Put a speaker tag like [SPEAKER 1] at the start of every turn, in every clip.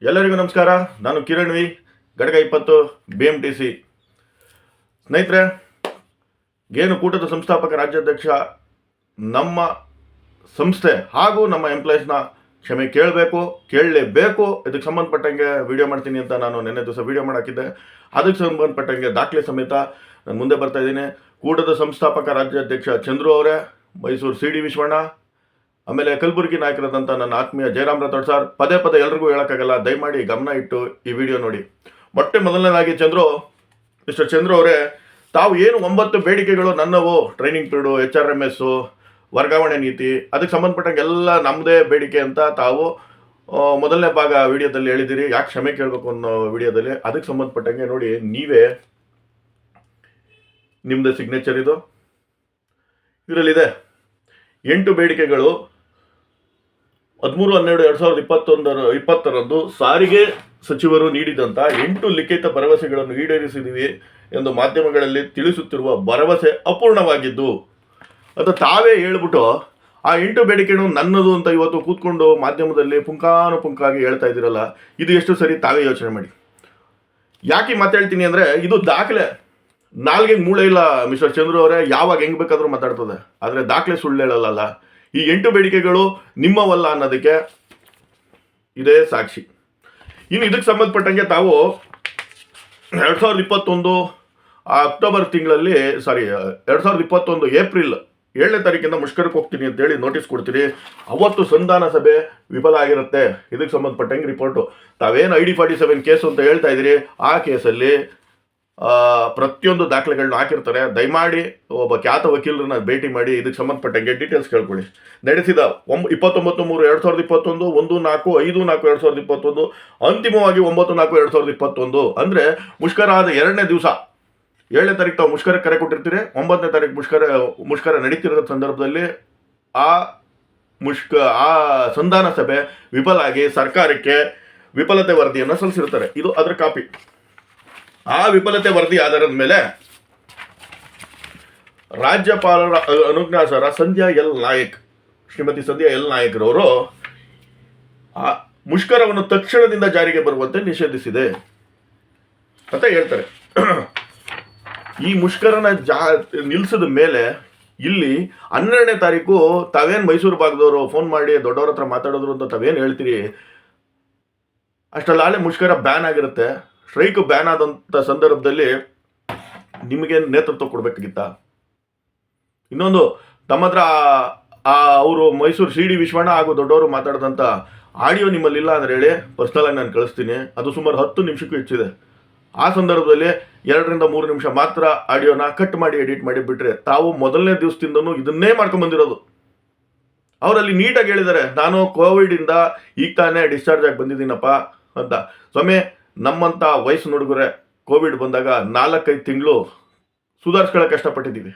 [SPEAKER 1] ಎಲ್ಲರಿಗೂ ನಮಸ್ಕಾರ. ನಾನು ಕಿರಣ್ ವಿ, ಘಟಕ 20 BMTC. ಸ್ನೇಹಿತರೆ, ಏನು ಕೂಟದ ಸಂಸ್ಥಾಪಕ ರಾಜ್ಯಾಧ್ಯಕ್ಷ ನಮ್ಮ ಸಂಸ್ಥೆ ಹಾಗೂ ನಮ್ಮ ಎಂಪ್ಲಾಯೀಸ್ನ ಕ್ಷಮೆ ಕೇಳಲೇಬೇಕು. ಇದಕ್ಕೆ ಸಂಬಂಧಪಟ್ಟಂಗೆ ವಿಡಿಯೋ ಮಾಡ್ತೀನಿ ಅಂತ ನಾನು ನಿನ್ನೆ ದಿವಸ ವಿಡಿಯೋ ಮಾಡಾಕಿದ್ದೆ. ಅದಕ್ಕೆ ಸಂಬಂಧಪಟ್ಟಂಗೆ ದಾಖಲೆ ಸಮೇತ ನಾನು ಮುಂದೆ ಬರ್ತಾ ಇದ್ದೀನಿ. ಕೂಟದ ಸಂಸ್ಥಾಪಕ ರಾಜ್ಯಾಧ್ಯಕ್ಷ ಚಂದ್ರು ಅವರೇ, ಮೈಸೂರು CD ವಿಶ್ವಣ್ಣ, ಆಮೇಲೆ ಕಲಬುರಗಿ ನಾಯಕರಾದಂಥ ನನ್ನ ಆತ್ಮೀಯ ಜಯರಾಮ್ ರಾಥೋಡ್ ಸರ್, ಪದೇ ಎಲ್ರಿಗೂ ಹೇಳೋಕ್ಕಾಗಲ್ಲ, ದಯಮಾಡಿ ಗಮನ ಇಟ್ಟು ಈ ವಿಡಿಯೋ ನೋಡಿ. ಮೊದಲನೇದಾಗಿ ಮಿಸ್ಟರ್ ಚಂದ್ರು ಅವರೇ, ತಾವು ಏನು 9 ಬೇಡಿಕೆಗಳು ನನ್ನವು, ಟ್ರೈನಿಂಗ್ ಪೀರಿಯಡು, HRMS, ವರ್ಗಾವಣೆ ನೀತಿ, ಅದಕ್ಕೆ ಸಂಬಂಧಪಟ್ಟಂಗೆ ಎಲ್ಲ ನಮ್ಮದೇ ಬೇಡಿಕೆ ಅಂತ ತಾವು ಮೊದಲನೇ ಭಾಗ ವಿಡಿಯೋದಲ್ಲಿ ಹೇಳಿದಿರಿ. ಯಾಕೆ ಕ್ಷಮೆ ಕೇಳಬೇಕು ಅನ್ನೋ ವಿಡಿಯೋದಲ್ಲಿ. ಅದಕ್ಕೆ ಸಂಬಂಧಪಟ್ಟಂಗೆ ನೋಡಿ, ನೀವೇ ನಿಮ್ಮದೇ ಸಿಗ್ನೇಚರ್ ಇದರಲ್ಲಿದೆ 8 ಬೇಡಿಕೆಗಳು. 13/12/2020 ಸಾರಿಗೆ ಸಚಿವರು ನೀಡಿದಂಥ 8 ಲಿಖಿತ ಭರವಸೆಗಳನ್ನು ಈಡೇರಿಸಿದ್ದೀವಿ ಎಂದು ಮಾಧ್ಯಮಗಳಲ್ಲಿ ತಿಳಿಸುತ್ತಿರುವ ಭರವಸೆ ಅಪೂರ್ಣವಾಗಿದ್ದು ಅಂತ ತಾವೇ ಹೇಳ್ಬಿಟ್ಟು ಆ 8 ಬೇಡಿಕೆಗಳು ನನ್ನದು ಅಂತ ಇವತ್ತು ಕೂತ್ಕೊಂಡು ಮಾಧ್ಯಮದಲ್ಲಿ ಪುಂಕಾಗಿ ಹೇಳ್ತಾ ಇದ್ದೀರಲ್ಲ, ಇದು ಎಷ್ಟು ಸರಿ? ತಾವೇ ಯೋಚನೆ ಮಾಡಿ. ಯಾಕೆ ಮಾತಾಡ್ತೀನಿ ಅಂದರೆ, ಇದು ದಾಖಲೆ. ನಾಲ್ಗೆಗೆ ಮೂಳೆ ಇಲ್ಲ ಮಿಸ್ಟರ್ ಚಂದ್ರು ಅವರೇ, ಯಾವಾಗ ಹೆಂಗೆ ಬೇಕಾದರೂ ಮಾತಾಡ್ತದೆ, ಆದರೆ ದಾಖಲೆ ಸುಳ್ಳು ಹೇಳಲ್ಲ. ಈ 8 ಬೇಡಿಕೆಗಳು ನಿಮ್ಮವಲ್ಲ ಅನ್ನೋದಕ್ಕೆ ಇದೇ ಸಾಕ್ಷಿ. ಇನ್ನು ಇದಕ್ಕೆ ಸಂಬಂಧಪಟ್ಟಂಗೆ ತಾವು 2021 ಅಕ್ಟೋಬರ್ ತಿಂಗಳಲ್ಲಿ 2021 ಏಪ್ರಿಲ್ 7ನೇ ತಾರೀಕಿಂದ ಮುಷ್ಕರಕ್ಕೆ ಹೋಗ್ತೀನಿ ಅಂತೇಳಿ ನೋಟಿಸ್ ಕೊಡ್ತೀರಿ. ಅವತ್ತು ಸಂಧಾನ ಸಭೆ ವಿಫಲ ಆಗಿರುತ್ತೆ. ಇದಕ್ಕೆ ಸಂಬಂಧಪಟ್ಟಂಗೆ ರಿಪೋರ್ಟು. ತಾವೇನು ID47 ಕೇಸು ಅಂತ ಹೇಳ್ತಾ ಇದ್ದೀರಿ, ಆ ಕೇಸಲ್ಲಿ ಪ್ರತಿಯೊಂದು ದಾಖಲೆಗಳನ್ನ ಹಾಕಿರ್ತಾರೆ. ದಯಮಾಡಿ ಒಬ್ಬ ಖ್ಯಾತ ವಕೀಲರನ್ನ ಭೇಟಿ ಮಾಡಿ ಇದಕ್ಕೆ ಸಂಬಂಧಪಟ್ಟಂಗೆ ಡೀಟೇಲ್ಸ್ ಕೇಳ್ಕೊಳ್ಳಿ. ನಡೆಸಿದ 29/3/2021, 1/4/5/2021, ಅಂತಿಮವಾಗಿ 9/4/2021. ಅಂದರೆ ಮುಷ್ಕರ ಆದ 2ನೇ ದಿವಸ 7ನೇ ತಾರೀಕು ತಾವು ಮುಷ್ಕರಕ್ಕೆ ಕರೆ ಕೊಟ್ಟಿರ್ತೀರಿ. 9ನೇ ತಾರೀಕು ಮುಷ್ಕರ ನಡೀತಿರೋ ಸಂದರ್ಭದಲ್ಲಿ ಆ ಸಂಧಾನ ಸಭೆ ವಿಫಲ ಆಗಿ ಸರ್ಕಾರಕ್ಕೆ ವಿಫಲತೆ ವರದಿಯನ್ನು ಸಲ್ಲಿಸಿರ್ತಾರೆ. ಇದು ಅದರ ಕಾಪಿ. ಆ ವಿಫಲತೆ ವರದಿ ಆಧಾರದ ಮೇಲೆ ರಾಜ್ಯಪಾಲರ ಅನುಜ್ಞಾಸಾರ ಶ್ರೀಮತಿ ಸಂಧ್ಯಾ ಎಲ್ ನಾಯಕ್ರವರು ಆ ಮುಷ್ಕರವನ್ನು ತಕ್ಷಣದಿಂದ ಜಾರಿಗೆ ಬರುವಂತೆ ನಿಷೇಧಿಸಿದೆ ಅಂತ ಹೇಳ್ತಾರೆ. ಈ ಮುಷ್ಕರನ ನಿಲ್ಲಿಸಿದ ಮೇಲೆ ಇಲ್ಲಿ 12ನೇ ತಾರೀಕು ತಾವೇನು ಮೈಸೂರು ಭಾಗದವರು ಫೋನ್ ಮಾಡಿ ದೊಡ್ಡವ್ರ ಹತ್ರ ಮಾತಾಡಿದ್ರು ಅಂತ ತಾವೇನು ಹೇಳ್ತೀರಿ, ಅಷ್ಟಲ್ಲಾಳೆ ಮುಷ್ಕರ ಬ್ಯಾನ್ ಆಗಿರುತ್ತೆ. ಸ್ಟ್ರೈಕ್ ಬ್ಯಾನ್ ಆದಂಥ ಸಂದರ್ಭದಲ್ಲಿ ನಿಮಗೆ ನೇತೃತ್ವ ಕೊಡಬೇಕಾಗಿತ್ತ? ಇನ್ನೊಂದು, ತಮ್ಮ ಹತ್ರ ಅವರು ಮೈಸೂರು CD ವಿಶ್ವಣ್ಣ ಹಾಗೂ ದೊಡ್ಡವರು ಮಾತಾಡಿದಂಥ ಆಡಿಯೋ ನಿಮ್ಮಲ್ಲಿಲ್ಲ ಅಂದರೆ ಹೇಳಿ, ಪರ್ಸ್ನಲಾಗಿ ನಾನು ಕಳಿಸ್ತೀನಿ. ಅದು ಸುಮಾರು 10 ನಿಮಿಷಕ್ಕೂ ಹೆಚ್ಚಿದೆ. ಆ ಸಂದರ್ಭದಲ್ಲಿ 2ರಿಂದ 3 ನಿಮಿಷ ಮಾತ್ರ ಆಡಿಯೋನ ಕಟ್ ಮಾಡಿ ಎಡಿಟ್ ಮಾಡಿ ಬಿಟ್ರೆ, ತಾವು ಮೊದಲನೇ ದಿವಸದಿಂದನೂ ಇದನ್ನೇ ಮಾಡ್ಕೊಂಡ್ಬಂದಿರೋದು. ಅವರಲ್ಲಿ ನೀಟಾಗಿ ಹೇಳಿದ್ದಾರೆ, ನಾನು ಕೋವಿಡಿಂದ ಈಗ ತಾನೇ ಡಿಸ್ಚಾರ್ಜ್ ಆಗಿ ಬಂದಿದ್ದೀನಪ್ಪ ಅಂತ. ಸ್ವಾಮಿ, ನಮ್ಮಂಥ ವಯಸ್ಸು ಹುಡುಗರೆ ಕೋವಿಡ್ ಬಂದಾಗ 4-5 ತಿಂಗಳು ಸುಧಾರಿಸ್ಕೊಳ್ಳೋಕೆ ಕಷ್ಟಪಟ್ಟಿದ್ದೀವಿ.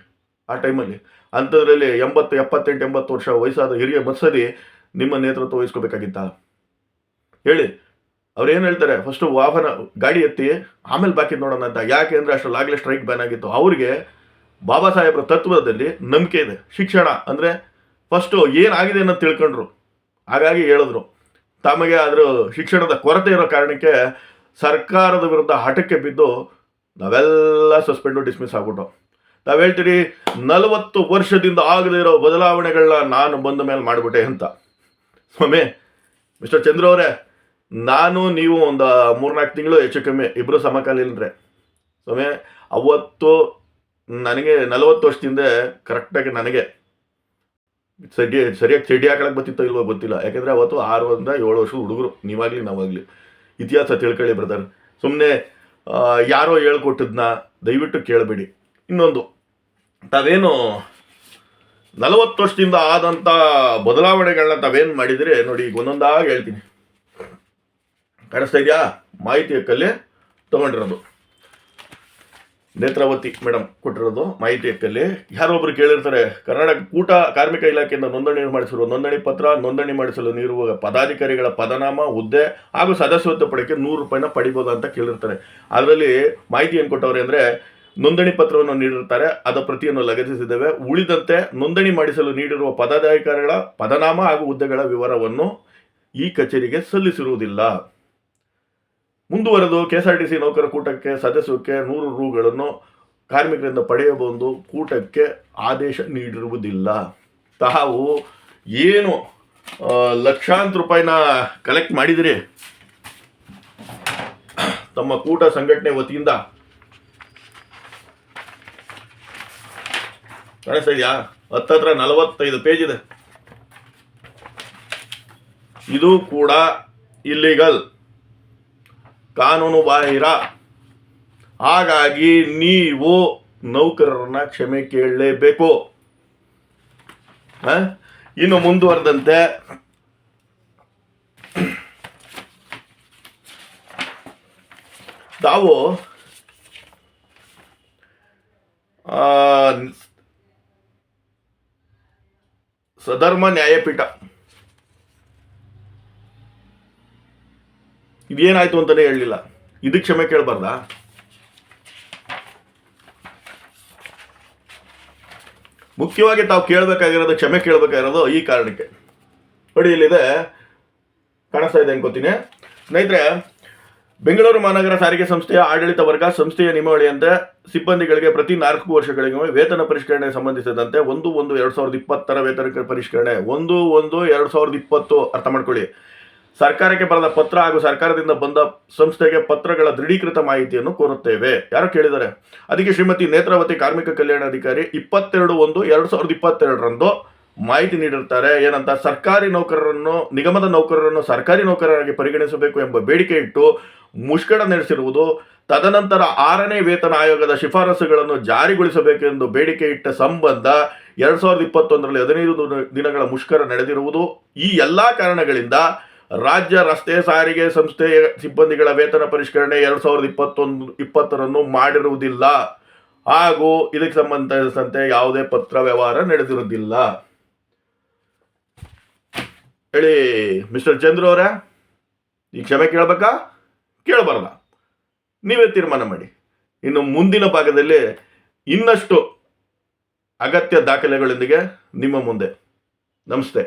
[SPEAKER 1] ಆ ಟೈಮಲ್ಲಿ ಅಂಥದ್ರಲ್ಲಿ 80, 78, 80 ವರ್ಷ ವಯಸ್ಸಾದ ಹಿರಿಯ ಬಸ್ಸದಿ ನಿಮ್ಮ ನೇತೃತ್ವ ವಹಿಸ್ಕೋಬೇಕಾಗಿತ್ತ? ಹೇಳಿ. ಅವ್ರು ಏನು ಹೇಳ್ತಾರೆ, ಫಸ್ಟು ಗಾಡಿ ಎತ್ತಿ ಆಮೇಲೆ ಬಾಕಿ ನೋಡೋಣ ಅಂತ. ಯಾಕೆ ಅಂದರೆ ಅಷ್ಟರಲ್ಲಾಗಲೇ ಸ್ಟ್ರೈಕ್ ಬ್ಯಾನ್ ಆಗಿತ್ತು. ಅವ್ರಿಗೆ ಬಾಬಾ ಸಾಹೇಬ್ರ ತತ್ವದಲ್ಲಿ ನಂಬಿಕೆ ಇದೆ. ಶಿಕ್ಷಣ ಅಂದರೆ ಫಸ್ಟು ಏನಾಗಿದೆ ಅನ್ನೋದು ತಿಳ್ಕೊಂಡ್ರು, ಹಾಗಾಗಿ ಹೇಳಿದ್ರು. ತಮಗೆ ಅದರ ಶಿಕ್ಷಣದ ಕೊರತೆ ಇರೋ ಕಾರಣಕ್ಕೆ ಸರ್ಕಾರದ ವಿರುದ್ಧ ಹಠಕ್ಕೆ ಬಿದ್ದು ನಾವೆಲ್ಲ ಸಸ್ಪೆಂಡು ಡಿಸ್ಮಿಸ್ ಆಗ್ಬಿಟ್ಟು. ನಾವು ಹೇಳ್ತೀರಿ 40 ವರ್ಷದಿಂದ ಆಗದೇ ಇರೋ ಬದಲಾವಣೆಗಳನ್ನ ನಾನು ಬಂದ ಮೇಲೆ ಮಾಡಿಬಿಟ್ಟೆ ಅಂತ. ಸ್ವಾಮಿ, ಮಿಸ್ಟರ್ ಚಂದ್ರು ಅವರೇ, ನಾನು ನೀವು ಒಂದು 3-4 ತಿಂಗಳು ಹೆಚ್ಚು ಕಮ್ಮಿ ಇಬ್ಬರು ಸಮಕಾಲೀನರೇ. ಸ್ವಾಮಿ, ಅವತ್ತು ನನಗೆ 40 ವರ್ಷದಿಂದ ಕರೆಕ್ಟಾಗಿ ನನಗೆ ಸರಿಯಾಗಿ ಚಡ್ಡಿ ಹಾಕೊಳಕ್ಕೆ ಬರ್ತಿತ್ತೋ ಇಲ್ವೋ ಗೊತ್ತಿಲ್ಲ. ಯಾಕೆಂದರೆ ಅವತ್ತು 6ರಿಂದ 7 ವರ್ಷದ ಹುಡುಗರು, ನೀವಾಗಲಿ ನಾವಾಗಲಿ. ಇತಿಹಾಸ ತಿಳ್ಕೊಳ್ಳಿ ಬ್ರದರ್. ಸುಮ್ಮನೆ ಯಾರೋ ಹೇಳ್ಕೊಟ್ಟಿದ್ನ ದಯವಿಟ್ಟು ಕೇಳಬೇಡಿ. ಇನ್ನೊಂದು, ತಾವೇನು 40 ವರ್ಷದಿಂದ ಆದಂಥ ಬದಲಾವಣೆಗಳನ್ನ ತಾವೇನು ಮಾಡಿದರೆ ನೋಡಿ, ಈಗ ಒಂದೊಂದಾಗಿ ಹೇಳ್ತೀನಿ. ಕಾಣಿಸ್ತಾ ಇದೆಯಾ? ಮಾಹಿತಿ ಹಕ್ಕಲ್ಲಿ ತೊಗೊಂಡಿರೋದು ನೇತ್ರಾವತಿ ಮೇಡಮ್ ಕೊಟ್ಟಿರೋದು ಮಾಹಿತಿ ಹಕ್ಕಲ್ಲಿ. ಯಾರೊಬ್ಬರು ಕೇಳಿರ್ತಾರೆ, ಕರ್ನಾಟಕ ಕೂಟ ಕಾರ್ಮಿಕ ಇಲಾಖೆಯಿಂದ ನೋಂದಣಿ ಪತ್ರ ನೋಂದಣಿ ಮಾಡಿಸಲು ನೀಡುವ ಪದಾಧಿಕಾರಿಗಳ ಪದನಾಮ, ಹುದ್ದೆ ಹಾಗೂ ಸದಸ್ಯತ್ವ ಪಡೆಯಕ್ಕೆ ₹100 ಪಡಿಬೋದು ಅಂತ ಕೇಳಿರ್ತಾರೆ. ಅದರಲ್ಲಿ ಮಾಹಿತಿ ಏನು ಕೊಟ್ಟವ್ರೆ ಅಂದರೆ, ನೋಂದಣಿ ಪತ್ರವನ್ನು ನೀಡಿರ್ತಾರೆ, ಅದರ ಪ್ರತಿಯನ್ನು ಲಗತ್ತಿಸಿದ್ದೇವೆ. ಉಳಿದಂತೆ ನೋಂದಣಿ ಮಾಡಿಸಲು ನೀಡಿರುವ ಪದಾಧಿಕಾರಿಗಳ ಪದನಾಮ ಹಾಗೂ ಹುದ್ದೆಗಳ ವಿವರವನ್ನು ಈ ಕಚೇರಿಗೆ ಸಲ್ಲಿಸಿರುವುದಿಲ್ಲ. ಮುಂದುವರೆದು KSRTC ನೌಕರ ಕೂಟಕ್ಕೆ ಸದಸ್ಯಕ್ಕೆ 100 ರೂಗಳನ್ನು ಕಾರ್ಮಿಕರಿಂದ ಪಡೆಯಬಹುದು, ಕೂಟಕ್ಕೆ ಆದೇಶ ನೀಡಿರುವುದಿಲ್ಲ. ತಾವು ಏನು ಲಕ್ಷಾಂತರ ರೂಪಾಯಿನ ಕಲೆಕ್ಟ್ ಮಾಡಿದಿರಿ ತಮ್ಮ ಕೂಟ ಸಂಘಟನೆ ವತಿಯಿಂದ, ಕಾಣಿಸ್ತಾ ಇದೆಯಾ? ಹತ್ತತ್ರ 45 ಪೇಜ್ ಇದೆ. ಇದು ಕೂಡ ಇಲ್ಲಿಗಲ್, ಕಾನೂನು ಬಾಹಿರ. ಹಾಗಾಗಿ ನೀವು ನೌಕರರನ್ನ ಕ್ಷಮೆ ಕೇಳಲೇಬೇಕು. ಇನ್ನು ಮುಂದುವರೆದಂತೆ ತಾವು ಸಧರ್ಮ ನ್ಯಾಯಪೀಠ ಇದೇನಾಯ್ತು ಅಂತಾನೆ ಹೇಳಲಿಲ್ಲ, ಇದಕ್ಕೆ ಕ್ಷಮೆ ಕೇಳಬಾರ್ದಾ? ಮುಖ್ಯವಾಗಿ ತಾವು ಕೇಳಬೇಕಾಗಿರೋದು, ಕ್ಷಮೆ ಕೇಳಬೇಕಾಗಿರೋದು ಈ ಕಾರಣಕ್ಕೆ. ನೋಡಿ, ಇಲ್ಲಿದೆ, ಕಾಣಿಸ್ತಾ ಇದೆ ಅನ್ಕೋತೀನಿ ಸ್ನೇಹಿತರೆ. ಬೆಂಗಳೂರು ಮಹಾನಗರ ಸಾರಿಗೆ ಸಂಸ್ಥೆಯ ಆಡಳಿತ ವರ್ಗ ಸಂಸ್ಥೆಯ ನಿಯಮಾವಳಿಯಂತೆ ಸಿಬ್ಬಂದಿಗಳಿಗೆ ಪ್ರತಿ 4 ವರ್ಷಗಳಿಗೆ ವೇತನ ಪರಿಷ್ಕರಣೆ ಸಂಬಂಧಿಸಿದಂತೆ 1/1/2020 ವೇತನ ಪರಿಷ್ಕರಣೆ 1/1/2020 ಅರ್ಥ ಮಾಡ್ಕೊಳ್ಳಿ. ಸರ್ಕಾರಕ್ಕೆ ಬರೆದ ಪತ್ರ ಹಾಗೂ ಸರ್ಕಾರದಿಂದ ಬಂದ ಸಂಸ್ಥೆಗೆ ಪತ್ರಗಳ ದೃಢೀಕೃತ ಮಾಹಿತಿಯನ್ನು ಕೋರುತ್ತೇವೆ. ಯಾರು ಕೇಳಿದ್ದಾರೆ? ಅದಕ್ಕೆ ಶ್ರೀಮತಿ ನೇತ್ರಾವತಿ ಕಾರ್ಮಿಕ ಕಲ್ಯಾಣಾಧಿಕಾರಿ 22/1/2022 ಮಾಹಿತಿ ನೀಡಿರ್ತಾರೆ. ಏನಂತ? ಸರ್ಕಾರಿ ನೌಕರರನ್ನು, ನಿಗಮದ ನೌಕರರನ್ನು ಸರ್ಕಾರಿ ನೌಕರರಾಗಿ ಪರಿಗಣಿಸಬೇಕು ಎಂಬ ಬೇಡಿಕೆ ಇಟ್ಟು ಮುಷ್ಕರ ನಡೆಸಿರುವುದು, ತದನಂತರ 6ನೇ ವೇತನ ಆಯೋಗದ ಶಿಫಾರಸುಗಳನ್ನು ಜಾರಿಗೊಳಿಸಬೇಕೆಂದು ಬೇಡಿಕೆ ಇಟ್ಟ ಸಂಬಂಧ 2021ರಲ್ಲಿ 15 ದಿನಗಳ ಮುಷ್ಕರ ನಡೆದಿರುವುದು. ಈ ಎಲ್ಲಾ ಕಾರಣಗಳಿಂದ ರಾಜ್ಯ ರಸ್ತೆ ಸಾರಿಗೆ ಸಂಸ್ಥೆಯ ಸಿಬ್ಬಂದಿಗಳ ವೇತನ ಪರಿಷ್ಕರಣೆ 2020 ಮಾಡಿರುವುದಿಲ್ಲ ಹಾಗೂ ಇದಕ್ಕೆ ಸಂಬಂಧಿಸಿದಂತೆ ಯಾವುದೇ ಪತ್ರ ವ್ಯವಹಾರ ನಡೆದಿರುವುದಿಲ್ಲ. ಹೇಳಿ ಮಿಸ್ಟರ್ ಚಂದ್ರು ಅವರೇ, ಈ ಕ್ಷಮೆ ಕೇಳಬೇಕಾ ಕೇಳಬಾರ್ದ? ನೀವೇ ತೀರ್ಮಾನ ಮಾಡಿ. ಇನ್ನು ಮುಂದಿನ ಭಾಗದಲ್ಲಿ ಇನ್ನಷ್ಟು ಅಗತ್ಯ ದಾಖಲೆಗಳೊಂದಿಗೆ ನಿಮ್ಮ ಮುಂದೆ. ನಮಸ್ತೆ.